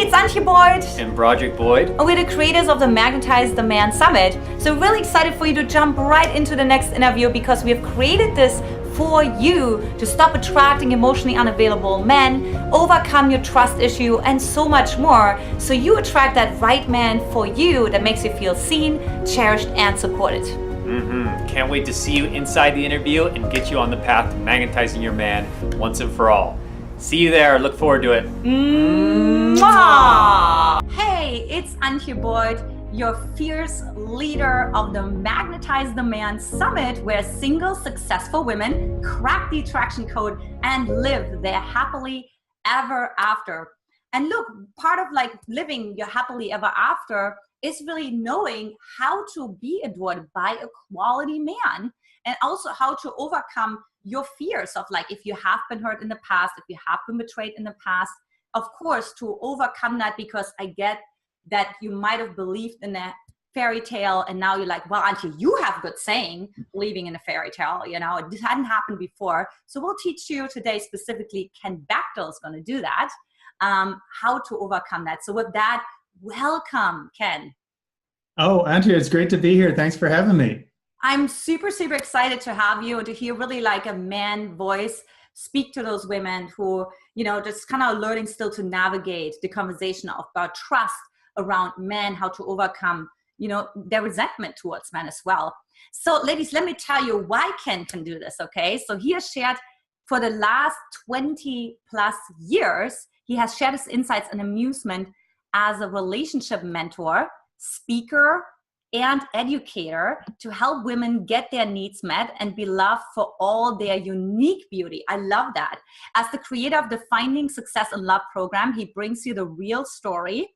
it's Antia Boyd and Boyd. And we're the creators of the Magnetize The Man Summit. So really excited for you to jump right into the next interview because we have created this for you to stop attracting emotionally unavailable men, overcome your trust issue, and so much more. So you attract that right man for you that makes you feel seen, cherished, and supported. Can't wait to see you inside the interview and get you on the path to magnetizing your man once and for all. See you there. Look forward to it. Mwah! Hey, it's Antia Boyd, your fierce leader of the Magnetize the Man Summit, where single successful women crack the attraction code and live their happily ever after. And look, part of like living your happily ever after is really knowing how to be adored by a quality man, and also how to overcome your fears of like, if you have been hurt in the past, if you have been betrayed in the past, of course, to overcome that, because I get that you might have believed in a fairy tale and now you're like, well, Auntie, you have good saying, believing in a fairy tale, you know, it hadn't happened before. So we'll teach you today specifically, Ken Bechtel is going to do that, how to overcome that. So with that, welcome, Ken. Oh, Antia, it's great to be here. Thanks for having me. I'm super excited to have you and to hear really like a man voice speak to those women who, you know, just kind of learning still to navigate the conversation about trust around men, how to overcome, you know, their resentment towards men as well. So ladies, let me tell you why Ken can do this, okay? So he has shared for the last 20 plus years, he has shared his insights and amusement as a relationship mentor, speaker, and educator to help women get their needs met and be loved for all their unique beauty. I love that. As the creator of the Finding Success in Love program, he brings you the real story.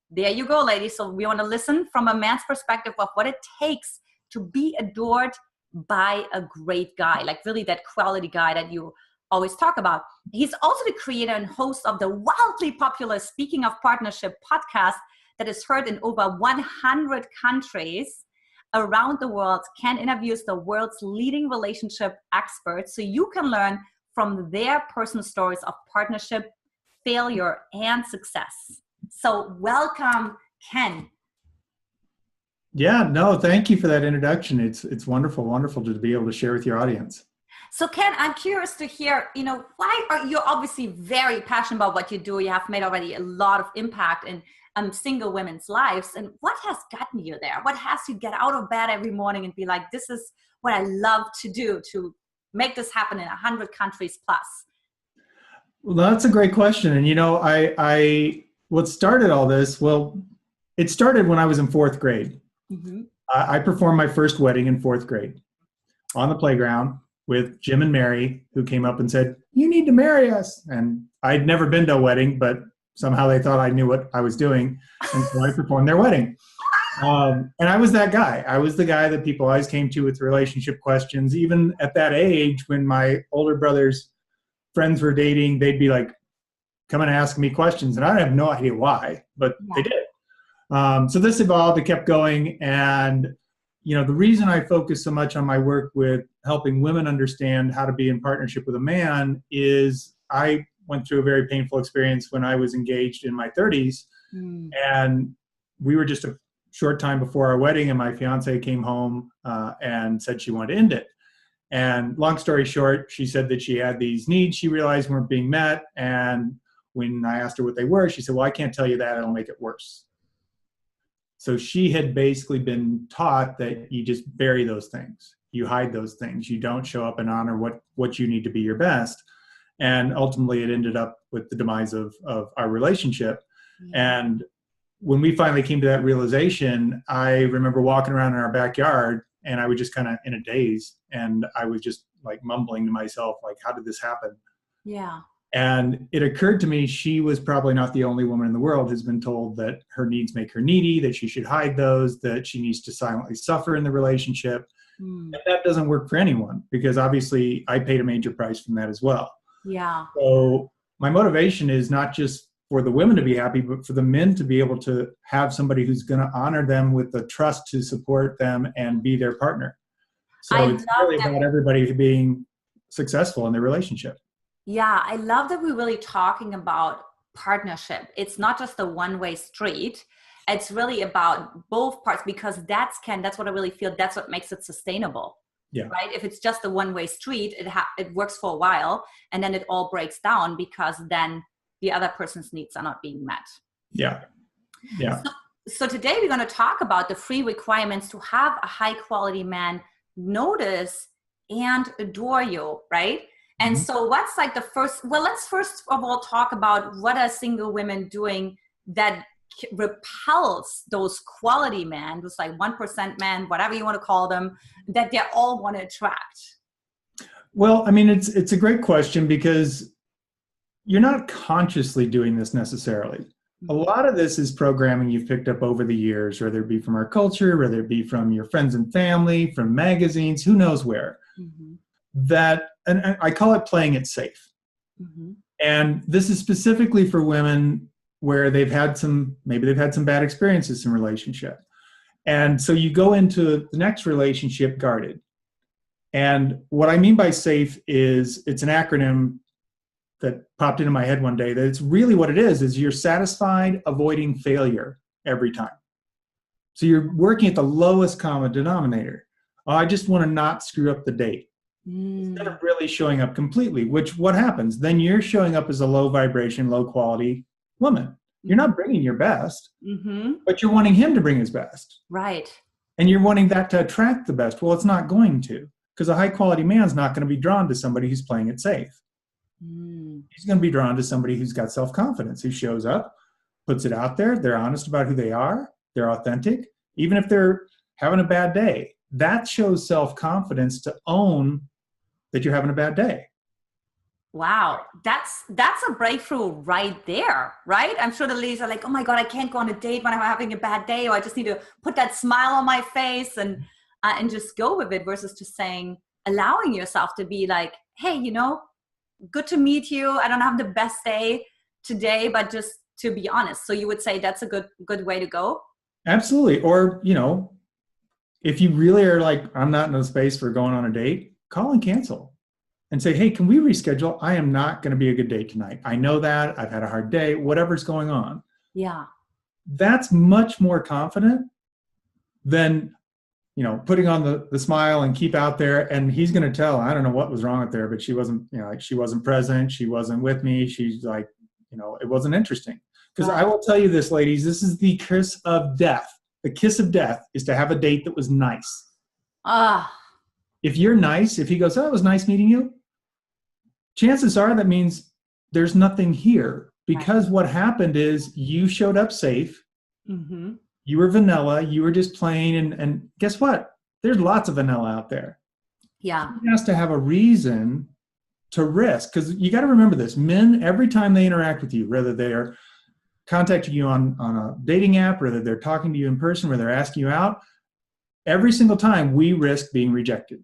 There you go, ladies. So we want to listen from a man's perspective of what it takes to be adored by a great guy, like really that quality guy that you always talk about. He's also the creator and host of the wildly popular Speaking of Partnership podcast that is heard in over 100 countries around the world. Ken interviews the world's leading relationship experts so you can learn from their personal stories of partnership, failure, and success. So welcome, Ken. Yeah, no, thank you for that introduction. It's wonderful to be able to share with your audience. So Ken, I'm curious to hear, you know, why are you obviously very passionate about what you do? You have made already a lot of impact in single women's lives. And what has gotten you there? What has you get out of bed every morning and be like, this is what I love to do to make this happen in 100 countries plus? Well, that's a great question. And, you know, what started all this, well, it started when I was in fourth grade. I performed my first wedding in fourth grade on the playground with Jim and Mary, who came up and said, "You need to marry us." And I'd never been to a wedding, but somehow they thought I knew what I was doing. And so I performed their wedding. And I was that guy. I was the guy that people always came to with relationship questions. Even at that age, when my older brother's friends were dating, they'd be like, come and ask me questions. And I have no idea why, but they did. So this evolved, it kept going. And, you know, the reason I focus so much on my work with helping women understand how to be in partnership with a man is I went through a very painful experience when I was engaged in my 30s. And we were just a short time before our wedding, and my fiance came home and said she wanted to end it. And long story short, she said that she had these needs she realized weren't being met. And when I asked her what they were, she said, "Well, I can't tell you that. It'll make it worse." So she had basically been taught that you just bury those things. You hide those things. You don't show up and honor what you need to be your best. And ultimately, it ended up with the demise of our relationship. And when we finally came to that realization, I remember walking around in our backyard, and I was just kind of in a daze. And I was just like mumbling to myself, like, how did this happen? Yeah. And it occurred to me she was probably not the only woman in the world who's been told that her needs make her needy, that she should hide those, that she needs to silently suffer in the relationship. And that doesn't work for anyone, because obviously I paid a major price from that as well. Yeah. So my motivation is not just for the women to be happy, but for the men to be able to have somebody who's going to honor them with the trust to support them and be their partner. So it's really about everybody being successful in their relationship. Yeah, I love that we're really talking about partnership. It's not just a one-way street. It's really about both parts, because that's what I really feel, that's what makes it sustainable. Yeah. Right? If it's just a one-way street, it works for a while, and then it all breaks down because then the other person's needs are not being met. Yeah. Yeah. So today we're going to talk about the 3 requirements to have a high quality man notice and adore you, right? And so what's like the first, well, let's first of all talk about what are single women doing that repels those quality men, those like 1% men, whatever you want to call them, that they all want to attract? Well, I mean, it's a great question, because you're not consciously doing this necessarily. A lot of this is programming you've picked up over the years, whether it be from our culture, whether it be from your friends and family, from magazines, who knows where. That, and I call it playing it safe. And this is specifically for women where maybe they've had some bad experiences in relationship. And so you go into the next relationship guarded. And what I mean by safe is, it's an acronym that popped into my head one day, that it's really what it is you're satisfied avoiding failure every time. So you're working at the lowest common denominator. Oh, I just want to not screw up the date. Instead of really showing up completely, what happens? Then you're showing up as a low vibration, low quality woman. You're not bringing your best, but you're wanting him to bring his best. Right. And you're wanting that to attract the best. Well, it's not going to, because a high quality man's not going to be drawn to somebody who's playing it safe. He's going to be drawn to somebody who's got self-confidence, who shows up, puts it out there. They're honest about who they are. They're authentic. Even if they're having a bad day, that shows self-confidence to own that you're having a bad day. Wow. That's a breakthrough right there, right? I'm sure the ladies are like, oh my God, I can't go on a date when I'm having a bad day, or I just need to put that smile on my face and just go with it, versus just saying, allowing yourself to be like, hey, good to meet you. I don't have the best day today, but just to be honest. So you would say that's a good way to go? Absolutely. Or, if you really are like, I'm not in a space for going on a date, call and cancel and say, hey, can we reschedule? I am not going to be a good day tonight. I know that. I've had a hard day, whatever's going on. Yeah. That's much more confident than, putting on the smile and keep out there. And he's going to tell, I don't know what was wrong with her, but she wasn't, she wasn't present. She wasn't with me. She's like, it wasn't interesting. Because I will tell you this, ladies, this is the kiss of death. The kiss of death is to have a date that was nice. If you're nice, if he goes, oh, it was nice meeting you, chances are that means there's nothing here. Because what happened is you showed up safe. You were vanilla. You were just plain. And guess what? There's lots of vanilla out there. Yeah. He has to have a reason to risk. Because you got to remember this. Men, every time they interact with you, whether they're contacting you on a dating app, whether they're talking to you in person, whether they're asking you out, every single time we risk being rejected.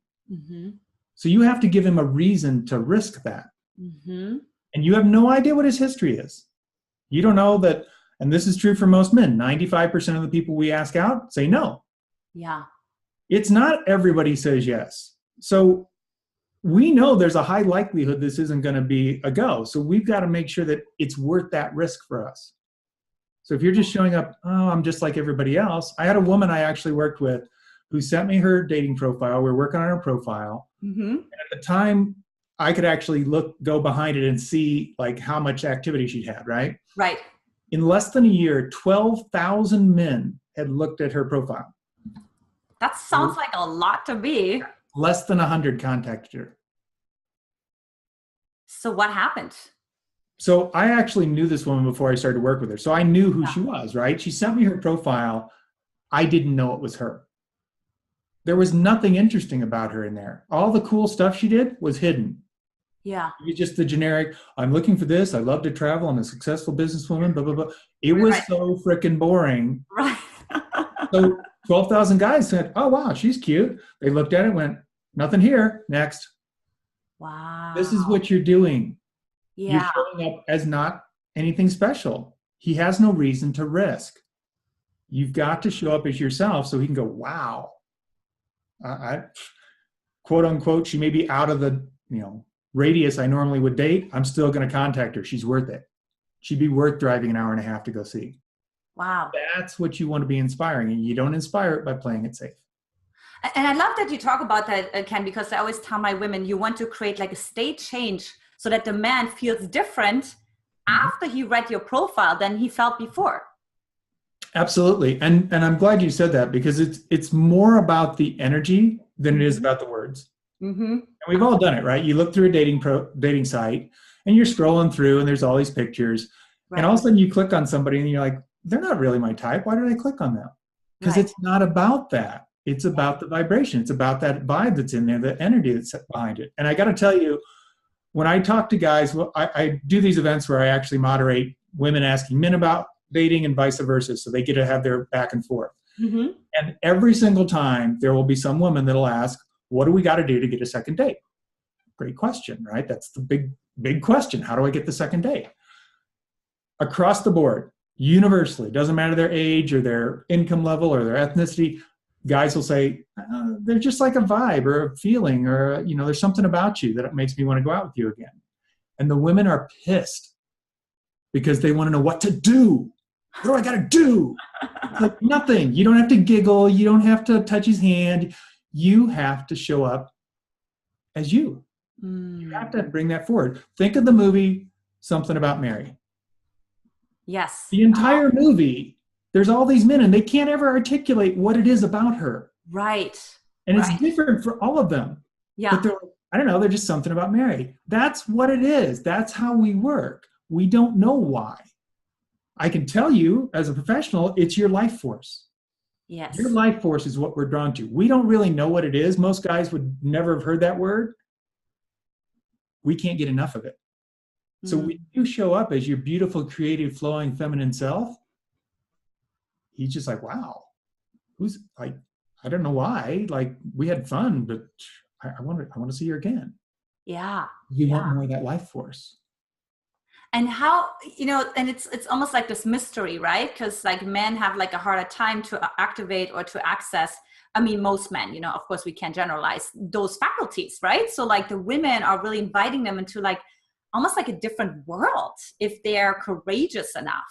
So you have to give him a reason to risk that. And you have no idea what his history is. You don't know that. And this is true for most men. 95% of the people we ask out say no. Yeah. It's not everybody says yes. So we know there's a high likelihood this isn't going to be a go. So we've got to make sure that it's worth that risk for us. So if you're just showing up, oh, I'm just like everybody else. I had a woman I actually worked with who sent me her dating profile. We were working on her profile. And at the time, I could actually go behind it and see like how much activity she'd had, right? Right. In less than a year, 12,000 men had looked at her profile. That sounds like a lot to be. Less than 100 contacted her. So what happened? So I actually knew this woman before I started to work with her. So I knew who she was, right? She sent me her profile. I didn't know it was her. There was nothing interesting about her in there. All the cool stuff she did was hidden. Yeah. It's just the generic, I'm looking for this. I love to travel. I'm a successful businesswoman, blah, blah, blah. It was so freaking boring. Right. So 12,000 guys said, oh, wow, she's cute. They looked at it and went, nothing here. Next. Wow. This is what you're doing. Yeah. You're showing up as not anything special. He has no reason to risk. You've got to show up as yourself so he can go, wow. I quote unquote, she may be out of the, radius I normally would date. I'm still going to contact her. She's worth it. she'd be worth driving an hour and a half to go see. Wow. That's what you want to be inspiring, and you don't inspire it by playing it safe. And I love that you talk about that, Ken, because I always tell my women, you want to create like a state change so that the man feels different after he read your profile than he felt before. Absolutely. And I'm glad you said that, because it's more about the energy than it is about the words. And we've all done it, right? You look through a dating site and you're scrolling through and there's all these pictures, and all of a sudden you click on somebody and you're like, they're not really my type. Why did I click on them? Because it's not about that. It's about the vibration. It's about that vibe that's in there, the energy that's behind it. And I got to tell you, when I talk to guys, well, I do these events where I actually moderate women asking men about dating and vice versa, so they get to have their back and forth. And every single time there will be some woman that'll ask, what do we got to do to get a second date? Great question, right? That's the big question. How do I get the second date? Across the board, universally, doesn't matter their age or their income level or their ethnicity, guys will say, they're just like a vibe or a feeling, or, you know, there's something about you that makes me want to go out with you again. And the women are pissed because they want to know what to do. What do I got to do? It's like nothing. You don't have to giggle. You don't have to touch his hand. You have to show up as you. You have to bring that forward. Think of the movie Something About Mary. Yes. The entire movie, there's all these men and they can't ever articulate what it is about her. Right. And it's different for all of them. Yeah. But they're, I don't know, they're just something about Mary. That's what it is. That's how we work. We don't know why. I can tell you as a professional, it's your life force. Yes. Your life force is what we're drawn to. We don't really know what it is. Most guys would never have heard that word. We can't get enough of it. So when you show up as your beautiful, creative, flowing, feminine self, he's just like, wow, who's like, I don't know why, like we had fun, but I want to see her again. Yeah. You want more of that life force. And how, you know, and it's almost like this mystery, right? Because like men have like a harder time to activate or to access. I mean, most men, you know, of course we can't generalize those faculties, right? So like the women are really inviting them into like almost like a different world if they're courageous enough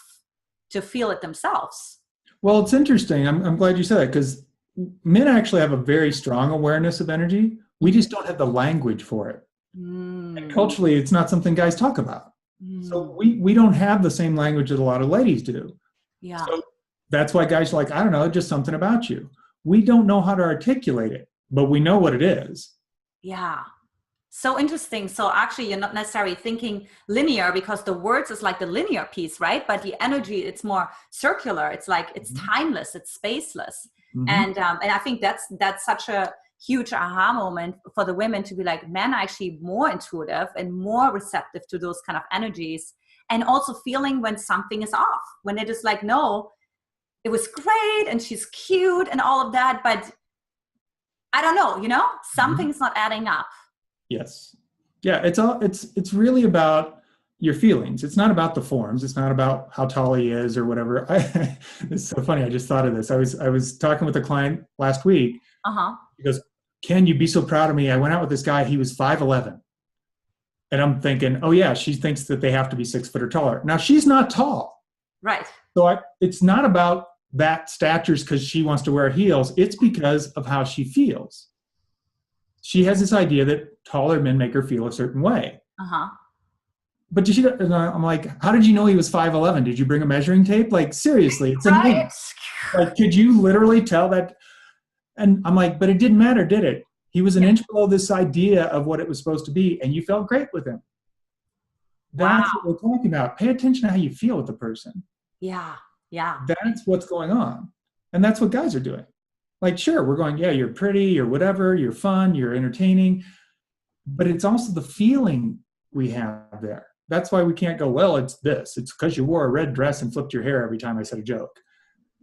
to feel it themselves. Well, it's interesting. I'm glad you said that, because men actually have a very strong awareness of energy. We just don't have the language for it. And culturally, it's not something guys talk about. So we don't have the same language that a lot of ladies do. Yeah. So that's why guys are like, I don't know, just something about you. We don't know how to articulate it, but we know what it is. Yeah. So interesting. So actually you're not necessarily thinking linear, because the words is like the linear piece, right? But the energy, it's more circular. It's like, it's timeless, it's spaceless. And I think that's such a huge aha moment for the women to be like, men are actually more intuitive and more receptive to those kind of energies, and also feeling when something is off, when it is like, no, it was great and she's cute and all of that, but I don't know, you know, something's not adding up. Yes. Yeah. It's really about your feelings. It's not about the forms. It's not about how tall he is or whatever. It's so funny. I just thought of this. I was talking with a client last week. He goes, Ken, you'd be so proud of me. I went out with this guy. He was 5'11". And I'm thinking, oh yeah, she thinks that they have to be 6 foot or taller. Now she's not tall. Right. So it's not about that statures because she wants to wear heels. It's because of how she feels. She has this idea that taller men make her feel a certain way. But did she? I'm like, how did you know he was 5'11"? Did you bring a measuring tape? Like, seriously, it's amazing. Like, could you literally tell that? And I'm like, but it didn't matter, did it? He was an inch below this idea of what it was supposed to be, and you felt great with him. That's what we're talking about. Pay attention to how you feel with the person. Yeah. Yeah. That's what's going on. And that's what guys are doing. Like, sure, we're going, yeah, you're pretty or whatever, you're fun, you're entertaining. But it's also the feeling we have there. That's why we can't go, well, it's this. It's because you wore a red dress and flipped your hair every time I said a joke.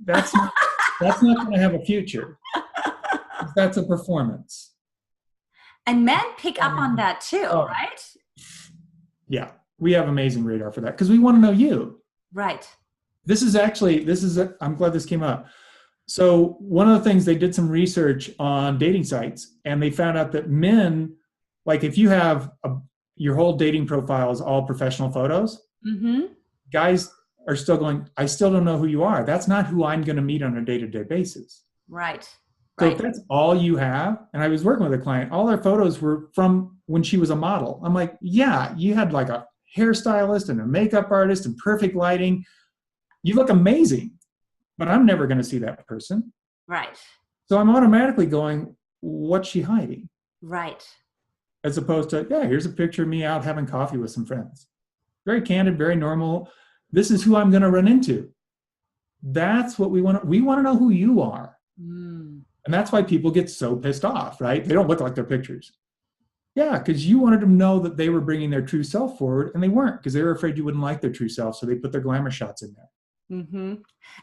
That's not going to have a future. That's a performance. And men pick up on that too, right? Yeah, we have amazing radar for that because we want to know you. Right. I'm glad this came up. So one of the things, they did some research on dating sites, and they found out that men, like if you have your whole dating profile is all professional photos, guys are still going, I still don't know who you are. That's not who I'm going to meet on a day-to-day basis. Right. So if that's all you have, and I was working with a client, all their photos were from when she was a model. I'm like, yeah, you had like a hairstylist and a makeup artist and perfect lighting. You look amazing, but I'm never going to see that person. Right. So I'm automatically going, what's she hiding? Right. As opposed to, yeah, here's a picture of me out having coffee with some friends. Very candid, very normal. This is who I'm going to run into. That's what we want. We want to know who you are. Mm. And that's why people get so pissed off, right? They don't look like their pictures. Yeah, because you wanted them to know that they were bringing their true self forward, and they weren't, because they were afraid you wouldn't like their true self, so they put their glamour shots in there. Mm-hmm.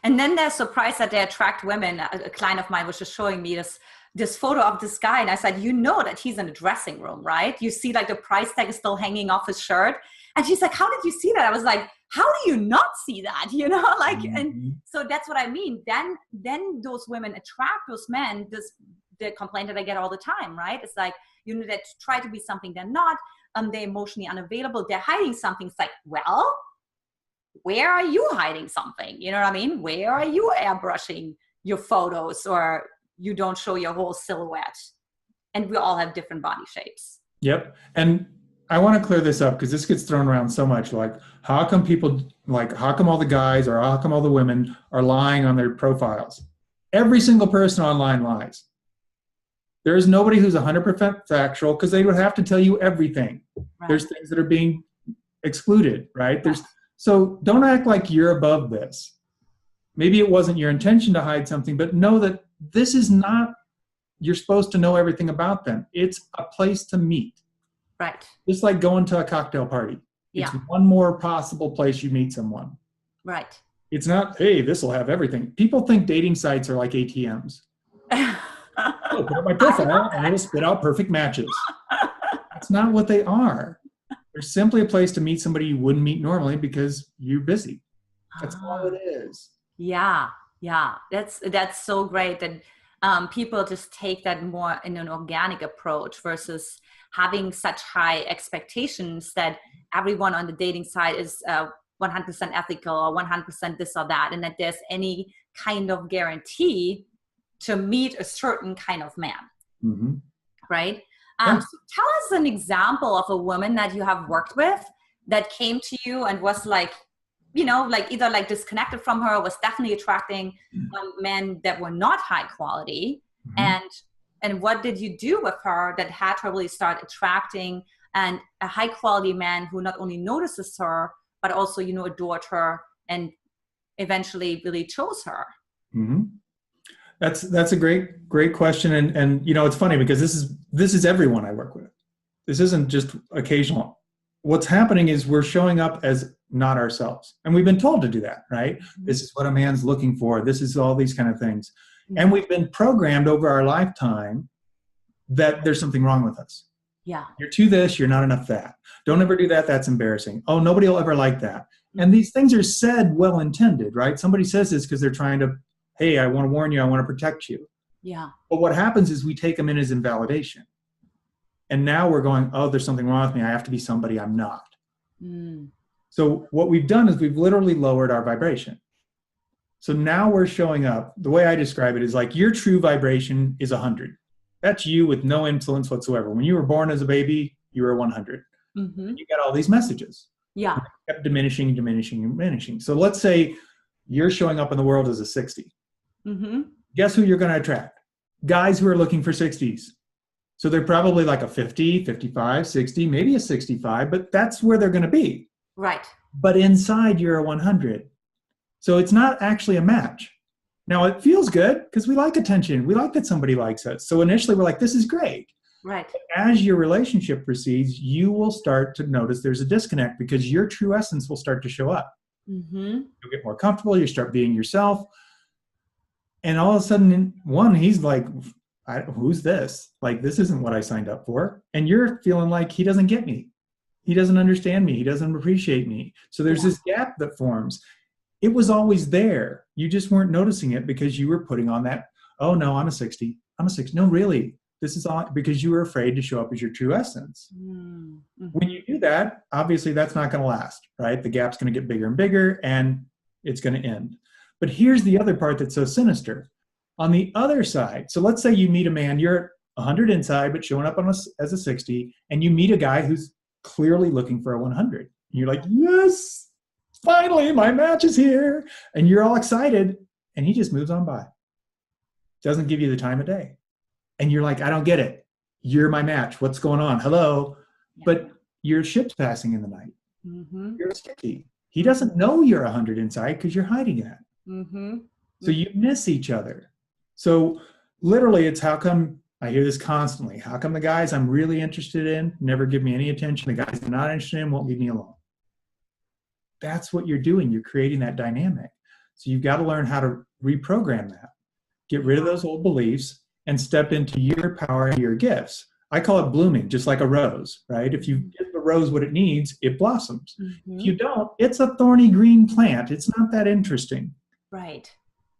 And then they're surprised that they attract women. A client of mine was just showing me this photo of this guy, and I said, you know that he's in a dressing room, right? You see like the price tag is still hanging off his shirt. And she's like, how did you see that? I was like, how do you not see that? You know, like, mm-hmm. And so that's what I mean. Then those women attract those men. The complaint that I get all the time, right? It's like, you know, that try to be something they're not. They're emotionally unavailable. They're hiding something. It's like, well, where are you hiding something? You know what I mean? Where are you airbrushing your photos, or you don't show your whole silhouette? And we all have different body shapes. Yep. And I want to clear this up, because this gets thrown around so much. Like, how come all the guys or how come all the women are lying on their profiles? Every single person online lies. There is nobody who's 100% factual, because they would have to tell you everything. Right. There's things that are being excluded, right? So don't act like you're above this. Maybe it wasn't your intention to hide something, but know that this is not, you're supposed to know everything about them. It's a place to meet. Right. Just like going to a cocktail party. Yeah. It's one more possible place you meet someone. Right. It's not, hey, this will have everything. People think dating sites are like ATMs. Oh, put up my profile and it'll spit out perfect matches. That's not what they are. They're simply a place to meet somebody you wouldn't meet normally because you're busy. That's all it is. Yeah. Yeah. That's so great that people just take that more in an organic approach versus having such high expectations that everyone on the dating side is 100% ethical or 100% this or that, and that there's any kind of guarantee to meet a certain kind of man. Mm-hmm. Right? So tell us an example of a woman that you have worked with that came to you and was like, you know, like either like disconnected from her, was definitely attracting men that were not high quality. Mm-hmm. And what did you do with her that had her really start attracting and a high quality man who not only notices her, but also, you know, adored her and eventually really chose her? Mm-hmm. That's a great question. And, you know, it's funny because this is everyone I work with. This isn't just occasional. What's happening is we're showing up as not ourselves. And we've been told to do that, right? Mm-hmm. This is what a man's looking for. This is all these kind of things. Mm-hmm. And we've been programmed over our lifetime that there's something wrong with us. Yeah. You're too this, you're not enough that. Don't ever do that. That's embarrassing. Oh, nobody will ever like that. Mm-hmm. And these things are said well-intended, right? Somebody says this because they're trying to, hey, I want to warn you, I want to protect you. Yeah. But what happens is we take them in as invalidation. And now we're going, oh, there's something wrong with me. I have to be somebody I'm not. Mm. So what we've done is we've literally lowered our vibration. So now we're showing up. The way I describe it is like your true vibration is 100. That's you with no influence whatsoever. When you were born as a baby, you were 100. Mm-hmm. And you got all these messages. Yeah. And they kept diminishing. So let's say you're showing up in the world as a 60. Mm-hmm. Guess who you're going to attract? Guys who are looking for 60s. So they're probably like a 50, 55, 60, maybe a 65, but that's where they're going to be. Right. But inside you're a 100. So it's not actually a match. Now it feels good because we like attention. We like that somebody likes us. So initially we're like, this is great. Right. But as your relationship proceeds, you will start to notice there's a disconnect because your true essence will start to show up. Mm-hmm. You'll get more comfortable. You start being yourself. And all of a sudden, he's like, who's this? Like, this isn't what I signed up for. And you're feeling like he doesn't get me. He doesn't understand me. He doesn't appreciate me. So there's this gap that forms. It was always there. You just weren't noticing it because you were putting on that, oh no, I'm a 60. I'm a 60. No, really. This is all because you were afraid to show up as your true essence. Mm-hmm. When you do that, obviously that's not going to last, right? The gap's going to get bigger and bigger, and it's going to end. But here's the other part that's so sinister. On the other side, so let's say you meet a man, you're 100 inside, but showing up as a 60, and you meet a guy who's clearly looking for a 100. And you're like, yes, finally, my match is here. And you're all excited, and he just moves on by. Doesn't give you the time of day. And you're like, I don't get it. You're my match. What's going on? Hello. Yeah. But your ship's passing in the night. Mm-hmm. You're 60. He doesn't know you're 100 inside because you're hiding that. Mm-hmm. So you miss each other. So literally, it's how come I hear this constantly. How come the guys I'm really interested in never give me any attention? The guys I'm not interested in won't leave me alone. That's what you're doing. You're creating that dynamic. So you've got to learn how to reprogram that. Get rid of those old beliefs and step into your power and your gifts. I call it blooming, just like a rose, right? If you give the rose what it needs, it blossoms. Mm-hmm. If you don't, it's a thorny green plant. It's not that interesting. Right.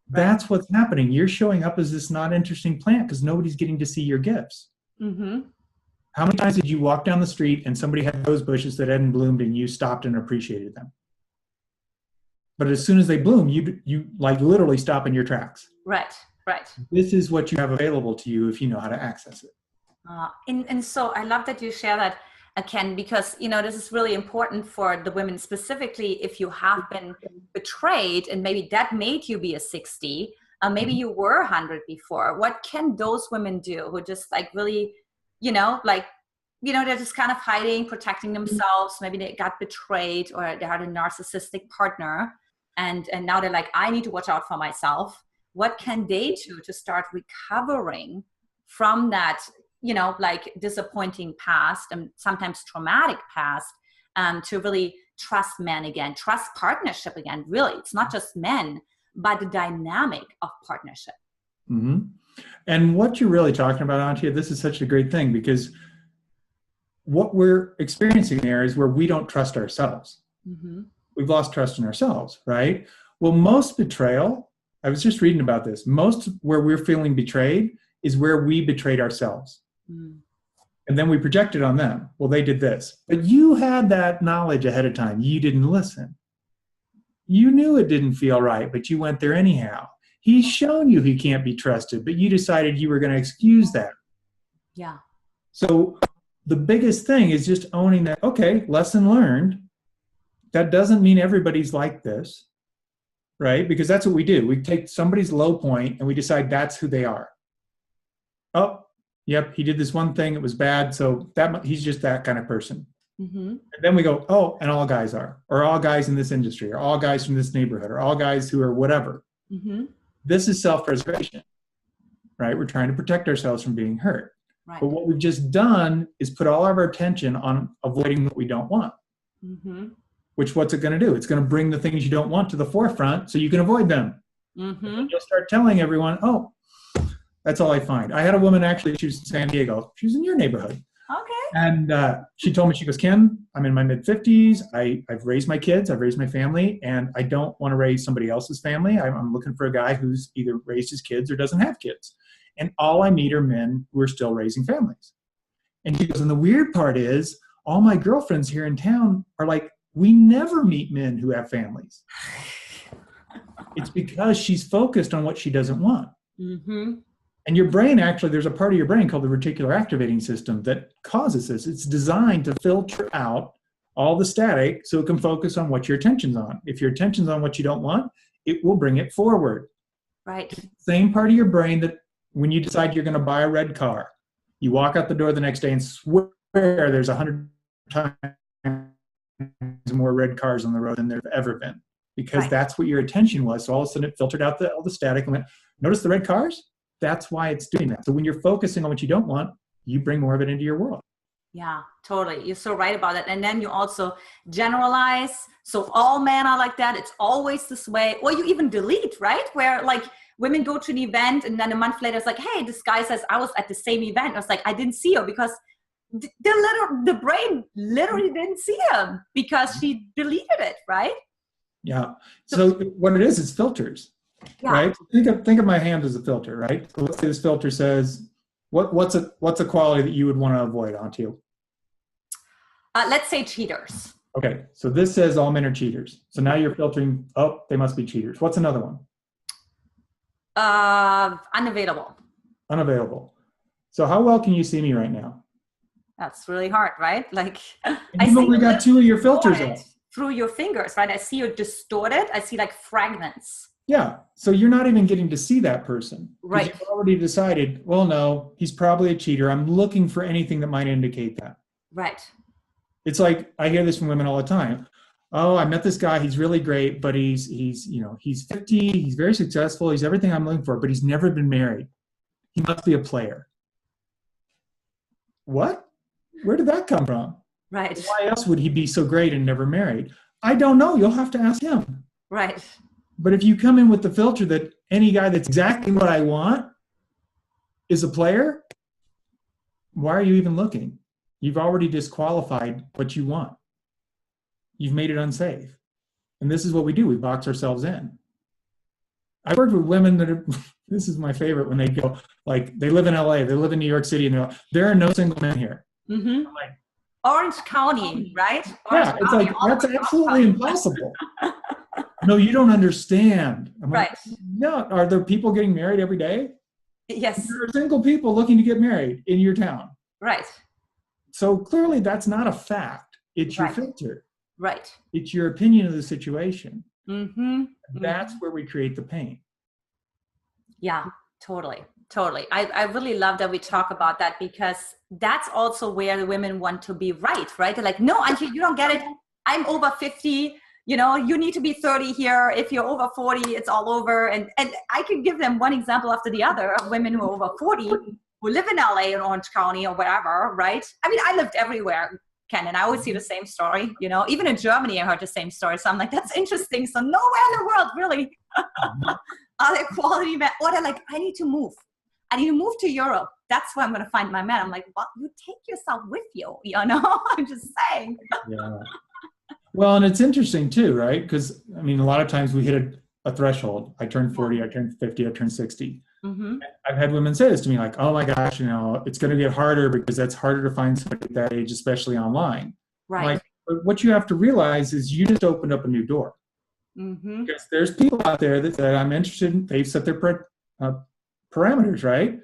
That's what's happening. You're showing up as this not interesting plant because nobody's getting to see your gifts. Mm-hmm. How many times did you walk down the street and somebody had rose bushes that hadn't bloomed and you stopped and appreciated them? But as soon as they bloom, you like literally stop in your tracks. Right. Right. This is what you have available to you if you know how to access it. And so I love that you share that, Ken, because, this is really important for the women, specifically if you have been betrayed and maybe that made you be a 60, maybe you were 100 before. What can those women do who just like really, they're just kind of hiding, protecting themselves. Maybe they got betrayed or they had a narcissistic partner and now they're like, I need to watch out for myself. What can they do to start recovering from that, disappointing past and sometimes traumatic past, to really trust men again, trust partnership again? Really, it's not just men, but the dynamic of partnership. Mm-hmm. And what you're really talking about, Antia, this is such a great thing because what we're experiencing there is where we don't trust ourselves. Mm-hmm. We've lost trust in ourselves, right? Well, most betrayal, I was just reading about this, most where we're feeling betrayed is where we betrayed ourselves. Mm. And then we projected on them. Well, they did this. But you had that knowledge ahead of time. You didn't listen. You knew it didn't feel right, but you went there anyhow. He's shown you he can't be trusted, but you decided you were going to excuse that. Yeah. So the biggest thing is just owning that, okay, lesson learned. That doesn't mean everybody's like this, right? Because that's what we do. We take somebody's low point and we decide that's who they are. Oh, yep, he did this one thing, it was bad, so he's just that kind of person. Mm-hmm. And then we go, oh, and all guys are, or all guys in this industry, or all guys from this neighborhood, or all guys who are whatever. Mm-hmm. This is self-preservation, right? We're trying to protect ourselves from being hurt. Right. But what we've just done is put all of our attention on avoiding what we don't want. Mm-hmm. Which what's it going to do? It's going to bring the things you don't want to the forefront so you can avoid them. Mm-hmm. You'll start telling everyone, oh, that's all I find. I had a woman, actually, she was in San Diego. She was in your neighborhood. Okay. And she told me, she goes, Ken, I'm in my mid-50s. I've raised my kids. I've raised my family. And I don't want to raise somebody else's family. I'm looking for a guy who's either raised his kids or doesn't have kids. And all I meet are men who are still raising families. And she goes, and the weird part is all my girlfriends here in town are like, we never meet men who have families. It's because she's focused on what she doesn't want. Mm-hmm. And your brain, actually, there's a part of your brain called the reticular activating system that causes this. It's designed to filter out all the static so it can focus on what your attention's on. If your attention's on what you don't want, it will bring it forward. Right. Same part of your brain that when you decide you're going to buy a red car, you walk out the door the next day and swear there's 100 times more red cars on the road than there have ever been. Because that's what your attention was. So all of a sudden it filtered out all the static and went, notice the red cars? That's why it's doing that. So when you're focusing on what you don't want, you bring more of it into your world. Yeah, totally. You're so right about it. And then you also generalize. So all men are like that. It's always this way. Or you even delete, right? Where like women go to an event and then a month later it's like, hey, this guy says I was at the same event. I was like, I didn't see her because the brain literally didn't see him because she deleted it, right? Yeah. So what it is filters, right? Think of my hand as a filter, right? So let's say this filter says What's a quality that you would want to avoid, Antia? Let's say cheaters. Okay, so this says all men are cheaters. So now you're filtering, oh, they must be cheaters. What's another one? Unavailable. Unavailable. So how well can you see me right now? That's really hard, right? Like, you've only got 2 of your filters up. Through your fingers, right? I see you distorted. I see like fragments. Yeah, so you're not even getting to see that person. Right. You've already decided, well, no, he's probably a cheater. I'm looking for anything that might indicate that. Right. It's like, I hear this from women all the time. Oh, I met this guy. He's really great, but he's 50. He's very successful. He's everything I'm looking for, but he's never been married. He must be a player. What? Where did that come from? Right. Why else would he be so great and never married? I don't know. You'll have to ask him. Right. But if you come in with the filter that any guy that's exactly what I want is a player, why are you even looking? You've already disqualified what you want. You've made it unsafe. And this is what we do. We box ourselves in. I've worked with women that are, this is my favorite, when they go, like, they live in LA, they live in New York City, and they're like, there are no single men here. Mm-hmm. I'm like, Orange County, right? Orange it's County, like, that's absolutely impossible. No, you don't understand. I'm like, right. Yeah, are there people getting married every day? Yes. There are single people looking to get married in your town. Right. So clearly that's not a fact. It's your filter. Right. It's your opinion of the situation. Mm-hmm. That's where we create the pain. Yeah, totally. Totally. I really love that we talk about that, because that's also where the women want to be right? They're like, no, Antia, you don't get it. I'm over 50. You need to be 30 here. If you're over 40, it's all over. And I can give them one example after the other of women who are over 40 who live in LA, in Orange County or wherever, right? I mean, I lived everywhere, Ken, and I always see the same story. Even in Germany, I heard the same story. So I'm like, that's interesting. So nowhere in the world really are there quality men. Or they're like, I need to move. I need to move to Europe. That's where I'm going to find my man. I'm like, well, you take yourself with you, I'm just saying. Yeah. Well, and it's interesting too, right? Because, I mean, a lot of times we hit a threshold. I turned 40, I turned 50, I turned 60. Mm-hmm. I've had women say this to me, like, oh my gosh, it's going to get harder because that's harder to find somebody at that age, especially online. Right. Like, but what you have to realize is you just opened up a new door. Mm-hmm. Because there's people out there that I'm interested in, they've set their parameters, right?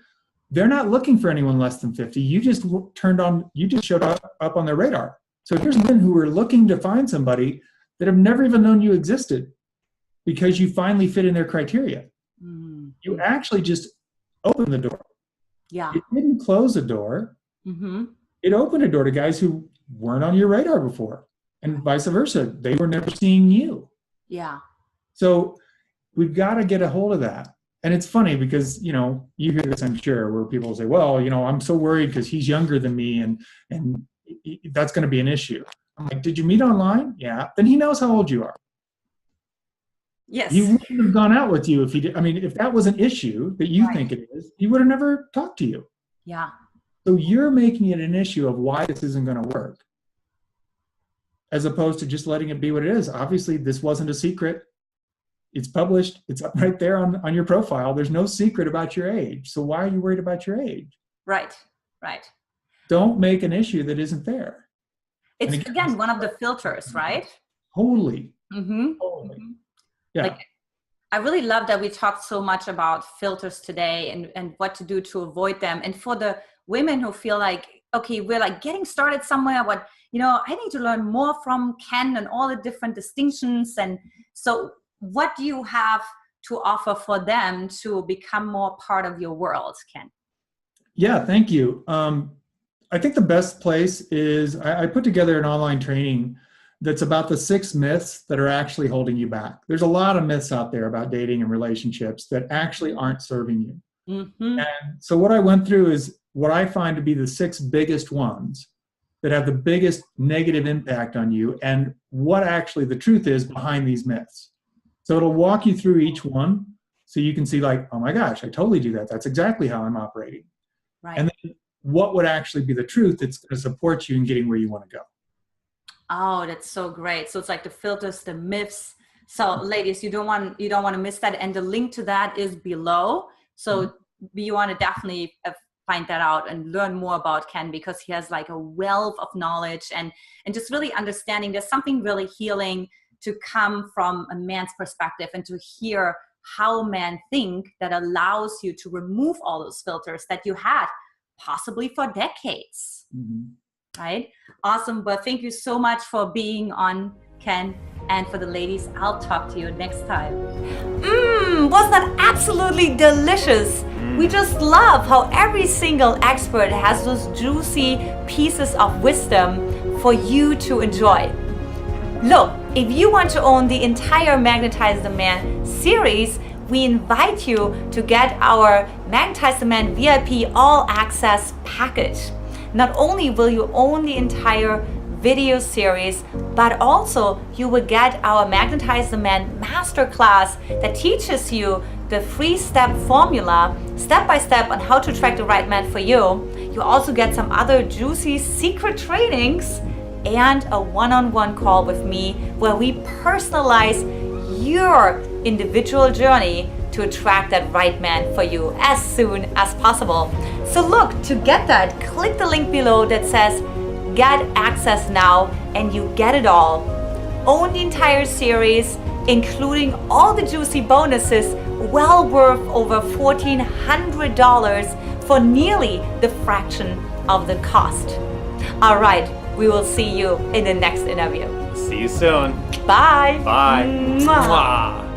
They're not looking for anyone less than 50. You just showed up on their radar. So here's men who are looking to find somebody that have never even known you existed because you finally fit in their criteria. Mm-hmm. You actually just opened the door. Yeah. It didn't close the door. Mm-hmm. It opened a door to guys who weren't on your radar before, and vice versa. They were never seeing you. Yeah. So we've got to get a hold of that. And it's funny because, you hear this, I'm sure, where people say, well, I'm so worried because he's younger than me and that's going to be an issue. I'm like, did you meet online? Yeah. Then he knows how old you are. Yes. He wouldn't have gone out with you if he did. I mean, if that was an issue that you think it is, he would have never talked to you. Yeah. So you're making it an issue of why this isn't going to work, as opposed to just letting it be what it is. Obviously, this wasn't a secret. It's published. It's up right there on your profile. There's no secret about your age. So why are you worried about your age? Right. Right. Don't make an issue that isn't there. It's again one of the filters, right? Totally. Mm-hmm. Totally. Mm-hmm. Yeah. Like, I really love that we talked so much about filters today and what to do to avoid them. And for the women who feel like, okay, we're like getting started somewhere, but I need to learn more from Ken and all the different distinctions. And so what do you have to offer for them to become more part of your world, Ken? Yeah, thank you. I think the best place is I put together an online training that's about the 6 myths that are actually holding you back. There's a lot of myths out there about dating and relationships that actually aren't serving you. Mm-hmm. And so what I went through is what I find to be the 6 biggest ones that have the biggest negative impact on you and what actually the truth is behind these myths. So it'll walk you through each one so you can see like, oh my gosh, I totally do that. That's exactly how I'm operating. Right. And then what would actually be the truth that's going to support you in getting where you want to go. Oh, that's so great. So it's like the filters, the myths. So ladies, you don't want to miss that. And the link to that is below. So you want to definitely find that out and learn more about Ken, because he has like a wealth of knowledge and just really understanding there's something really healing to come from a man's perspective and to hear how men think that allows you to remove all those filters that you had possibly for decades. Right? Awesome. Well, thank you so much for being on, Ken. And for the ladies, I'll talk to you next time. Was that absolutely delicious? We just love how every single expert has those juicy pieces of wisdom for you to enjoy. Look, if you want to own the entire Magnetize the Man series, we invite you to get our Magnetize the Man VIP All Access package. Not only will you own the entire video series, but also you will get our Magnetize the Man Masterclass that teaches you the 3-step formula, step by step, on how to attract the right man for you. You also get some other juicy secret trainings and a one-on-one call with me where we personalize your individual journey to attract that right man for you as soon as possible. So look, to get that, click the link below that says get access now, and you get it all. Own the entire series, including all the juicy bonuses, well worth over $1,400 for nearly the fraction of the cost. All right, we will see you in the next interview. See you soon. Bye. Bye. Mwah. Mwah.